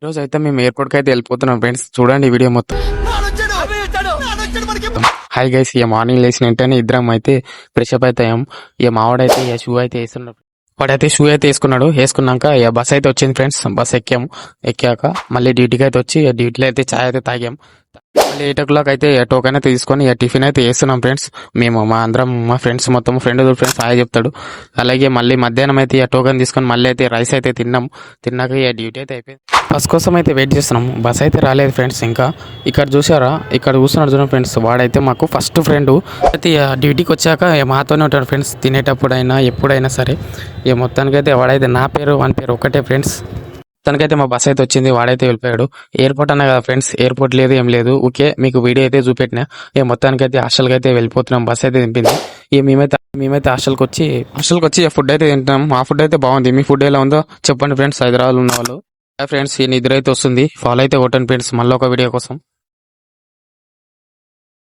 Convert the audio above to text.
ఈరోజు అయితే మేము ఎయిర్పోర్ట్కి అయితే వెళ్ళిపోతున్నాం ఫ్రెండ్స్. చూడండి వీడియో మొత్తం. హాయ్ గైస్, ఇక మార్నింగ్ లేచిన వెంటనే ఇద్దరం అయితే ఫ్రెష్ అప్ అవుతాం. ఇక మావాడైతే ఇక షూ అయితే వేస్తున్నాడు. వాడైతే షూ అయితే వేసుకున్నాడు. వేసుకున్నాక ఇక బస్ అయితే వచ్చింది ఫ్రెండ్స్. బస్ ఎక్కాము. ఎక్కాక మళ్ళీ డ్యూటీకి అయితే వచ్చి డ్యూటీలో అయితే ఛాయ్ అయితే తాగాం. మళ్ళీ 8 o'clock అయితే టోకెన్ అయితే తీసుకొని టిఫిన్ అయితే వేస్తున్నాం ఫ్రెండ్స్. మేము మా అందరం మా ఫ్రెండ్స్ మొత్తం ఫ్రెండ్స్ హాయ్ చెప్తాడు. అలాగే మళ్ళీ మధ్యాహ్నం అయితే టోకెన్ తీసుకొని మళ్ళీ అయితే రైస్ అయితే తిన్నాం. తిన్నాక డ్యూటీ అయితే అయిపోయింది. బస్ కోసం అయితే వెయిట్ చేస్తున్నాము. బస్ అయితే రాలేదు ఫ్రెండ్స్. ఇంకా ఇక్కడ చూసారా, ఇక్కడ కూర్చున్నాడు చూడండి ఫ్రెండ్స్. వాడైతే మాకు ఫస్ట్ ఫ్రెండ్. అయితే డ్యూటీకి వచ్చాక మాతోనే ఉంటాడు ఫ్రెండ్స్. తినేటప్పుడైనా ఎప్పుడైనా సరే. మొత్తానికైతే వాడైతే నా పేరు వాని పేరు ఒకటే ఫ్రెండ్స్. తనకైతే మా బస్ అయితే వచ్చింది. వాడైతే వెళ్ళిపోయాడు. ఎయిర్పోర్ట్ అన్నా కదా ఫ్రెండ్స్, ఎయిర్పోర్ట్ లేదు ఏం లేదు. ఓకే, మీకు వీడియో అయితే చూపెట్టినా. మొత్తానికైతే హాస్టల్కి అయితే వెళ్ళిపోతున్నాం. బస్ అయితే దింపింది. మేమైతే హాస్టల్కి వచ్చి ఫుడ్ అయితే తింటున్నాం. మా ఫుడ్ అయితే బాగుంది. మీ ఫుడ్ ఎలా ఉందో చెప్పండి ఫ్రెండ్స్, హైదరాబాద్ ఉన్న వాళ్ళు. ఫ్రెండ్స్, ఈ నిద్ర అయితే వస్తుంది. ఫాలో అయితే కొట్టండి ఫ్రెండ్స్, మళ్ళీ ఒక వీడియో కోసం.